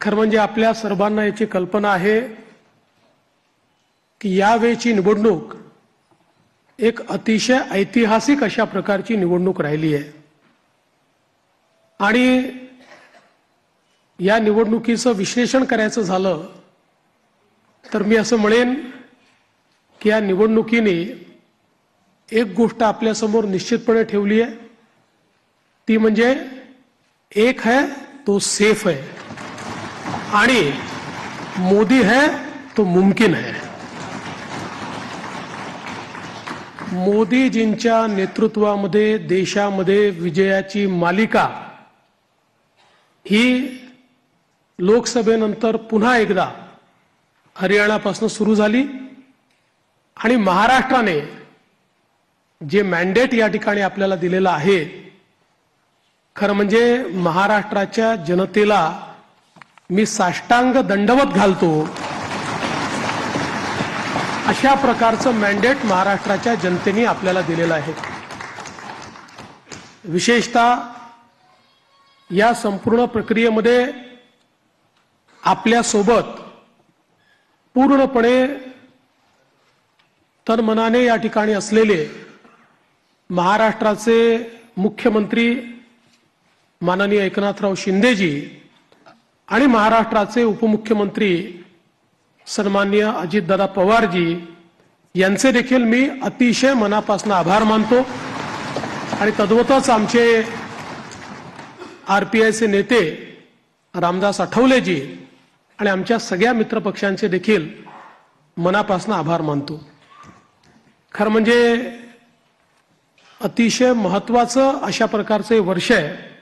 खरं म्हणजे आपल्या सर्वांना याची कल्पना आहे की यावेळची निवडणूक एक अतिशय ऐतिहासिक अशा प्रकारची निवडणूक राहिली आहे आणि या निवडणुकीचं विश्लेषण करायचं झालं तर मी असं म्हणेन की या निवडणुकीने एक गोष्ट आपल्या समोर निश्चितपणे ठेवली आहे, ती म्हणजे एक है तो सेफ है आणि मोदी है तो मुमकिन है। मोदीजींच्या नेतृत्वामध्ये देशामध्ये विजयाची मालिका ही लोकसभेनंतर पुन्हा एकदा हरियाणापासून सुरू झाली आणि महाराष्ट्राने जे मॅन्डेट या ठिकाणी आपल्याला दिलेलं आहे, खरं म्हणजे महाराष्ट्राच्या जनतेला मी साष्टांग दंडवत घालतो अशा प्रकारचं मॅन्डेट महाराष्ट्राच्या जनतेने आपल्याला दिलेलं आहे। विशेषतः या संपूर्ण प्रक्रियेमध्ये आपल्या सोबत पूर्णपणे तनमनाने या ठिकाणी असलेले महाराष्ट्राचे मुख्यमंत्री माननीय एकनाथराव शिंदेजी आणि महाराष्ट्राचे उपमुख्यमंत्री सन्माननीय अजितदादा पवारजी यांचे देखील मी अतिशय मनापासून आभार मानतो आणि तद्वतच आमचे आरपीआयचे नेते रामदास आठवलेजी आणि आमच्या सगळ्या मित्रपक्षांचे देखील मनापासून आभार मानतो। खरं म्हणजे अतिशय महत्त्वाचं अशा प्रकारचे वर्ष आहे।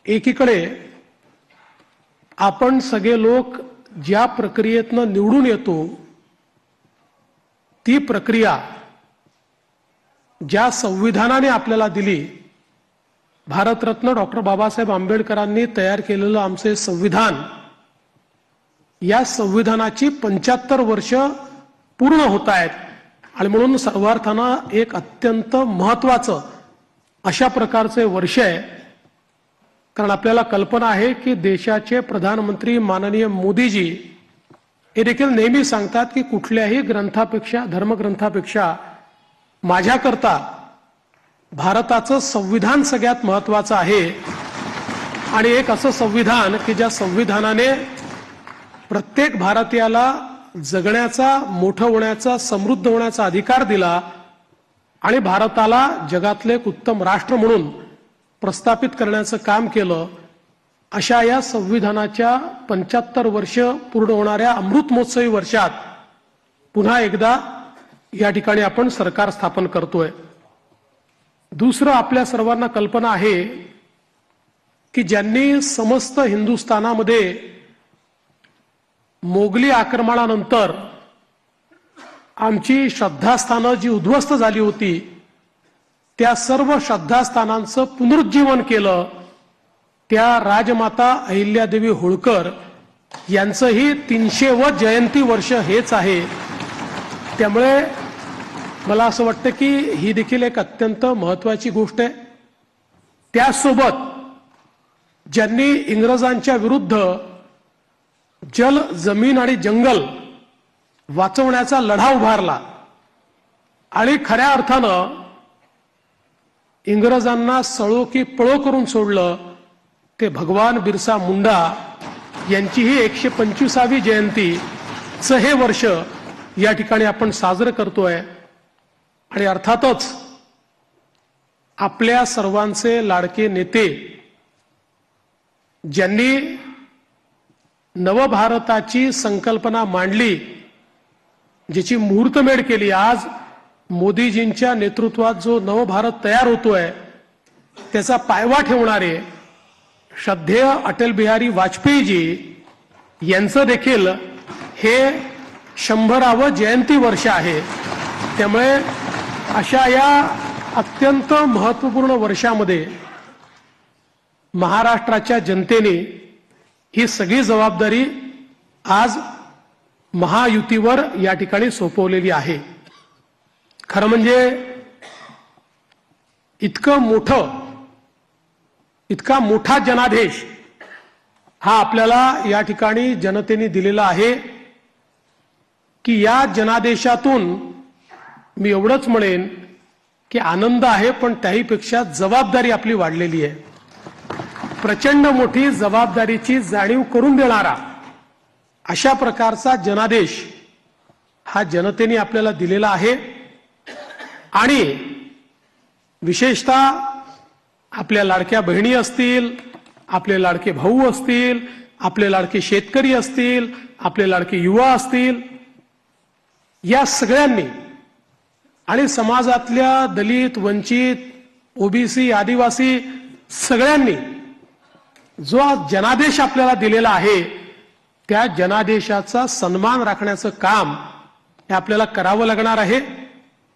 एकीकडे आपण सगळे लोक ज्या प्रक्रियेतनं निवडून येतो ती प्रक्रिया ज्या संविधानाने आपल्याला दिली, भारतरत्न डॉक्टर बाबासाहेब आंबेडकरांनी तयार केलेलं आमचे संविधान, या संविधानाची 75 वर्ष पूर्ण होत आहेत आणि म्हणून सर्वार्थानं एक अत्यंत महत्त्वाचं अशा प्रकारचे वर्ष आहे। कारण आपल्याला कल्पना आहे की देशाचे प्रधानमंत्री माननीय मोदीजी हे देखील नेहमी सांगतात की कुठल्याही ग्रंथापेक्षा, धर्मग्रंथापेक्षा माझ्याकरता भारताचं संविधान सगळ्यात महत्त्वाचं आहे आणि एक असं संविधान की ज्या संविधानाने प्रत्येक भारतीयाला जगण्याचा, मोठं होण्याचा, समृद्ध होण्याचा अधिकार दिला आणि भारताला जगातले एक उत्तम राष्ट्र म्हणून प्रस्थापित करण्याचं काम केलं। अशा या संविधानाच्या 75 वर्ष पूर्ण होणाऱ्या अमृत महोत्सवी वर्षात पुन्हा एकदा या ठिकाणी आपण सरकार स्थापन करतोय। दुसरं, आपल्या सर्वांना कल्पना आहे की ज्यांनी समस्त हिंदुस्थानामध्ये मोगली आक्रमणानंतर आमची श्रद्धास्थानं जी उद्ध्वस्त झाली होती त्या सर्व श्रद्धास्थानांचं पुनरुज्जीवन केलं, त्या राजमाता अहिल्यादेवी होळकर यांचंही 300वे जयंती वर्ष हेच आहे। त्यामुळे मला असं वाटतं की ही देखील एक अत्यंत महत्त्वाची गोष्ट आहे। त्यासोबत ज्यांनी इंग्रजांच्या विरुद्ध जल, जमीन आणि जंगल वाचवण्याचा लढा उभारला आणि खऱ्या अर्थानं इंग्रजांना सळो की पळो करून सोडलं, ते भगवान बिरसा मुंडा यांचीही 125वी जयंतीचं हे वर्ष या ठिकाणी आपण साजरं करतोय। आणि अर्थातच आपल्या सर्वांचे लाडके नेते ज्यांनी नवभारताची संकल्पना मांडली, जिची मुहूर्तमेढ केली, आज मोदीजींच्या नेतृत्वात जो नवभारत तयार होतोय त्याचा पायवा ठेवणारे श्रद्धेय अटल बिहारी वाजपेयीजी यांचं देखील हे 100वे जयंती वर्ष आहे। त्यामुळे अशा या अत्यंत महत्त्वपूर्ण वर्षामध्ये महाराष्ट्राच्या जनतेने ही सगळी जबाबदारी आज महायुतीवर या ठिकाणी सोपवलेली आहे। खरं म्हणजे इतका मोठा जनादेश हा आपल्याला या ठिकाणी जनतेने दिलेला आहे की या जनादेशातून मी एवढंच म्हणेन की आनंद आहे, पण त्याहीपेक्षा जबाबदारी आपली वाढलेली आहे. प्रचंड मोठी जबाबदारीची जाणीव करून देणारा अशा प्रकारचा जनादेश हा जनतेने आपल्याला दिलेला आहे. आणि विशेषतः आपल्या लाडक्या बहिणी असतील, आपले लाडके भाऊ असतील, आपले लाडके शेतकरी असतील, आपले लाडके युवा असतील, या सगळ्यांनी आणि समाजातल्या दलित, वंचित, ओबीसी, आदिवासी सगळ्यांनी जो जनादेश आपल्याला दिलेला आहे त्या जनादेशाचा सन्मान राखण्याचं काम हे आपल्याला करावं लागणार आहे.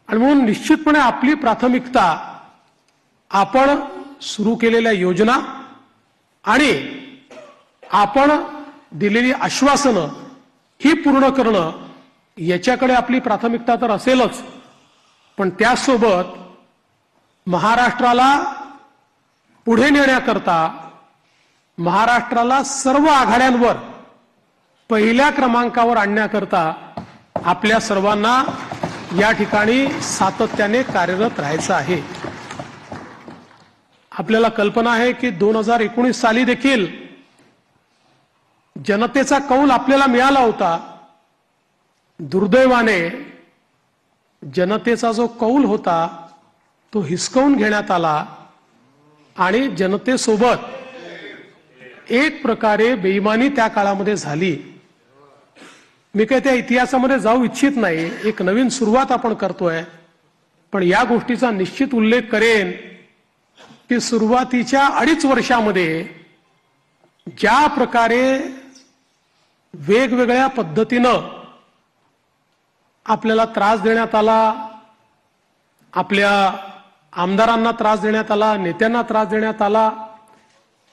आणि म्हणून निश्चितपणे आपली प्राथमिकता आपण सुरू केलेल्या योजना आणि आपण दिलेली आश्वासनं ही पूर्ण करणं याच्याकडे आपली प्राथमिकता तर असेलच, पण त्यासोबत महाराष्ट्राला पुढे नेण्याकरता महाराष्ट्राला सर्व आघाड्यांवर पहिल्या क्रमांकावर आणण्याकरता आपल्या सर्वांना या ठिकाणी सातत्याने कार्यरत राहायचं आहे. आपल्याला कल्पना आहे की 2019 साली देखील जनतेचा कौल आपल्याला मिळाला होता. दुर्दैवाने जनतेचा जो कौल होता तो हिसकावून घेण्यात आला आणि जनतेसोबत एक प्रकारे बेईमानी त्या काळामध्ये झाली. मी काही त्या इतिहासामध्ये जाऊ इच्छित नाही, एक नवीन सुरुवात आपण करतोय, पण या गोष्टीचा निश्चित उल्लेख करेन की सुरुवातीच्या 2.5 वर्षामध्ये ज्या प्रकारे वेगवेगळ्या पद्धतीनं आपल्याला त्रास देण्यात आला, आपल्या आमदारांना त्रास देण्यात आला, नेत्यांना त्रास देण्यात आला,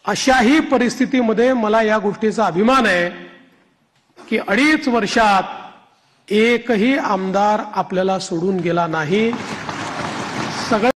अशाही परिस्थितीमध्ये मला या गोष्टीचा अभिमान आहे की 2.5 वर्षात एकही आमदार आपल्याला सोडून गेला नाही. सगळे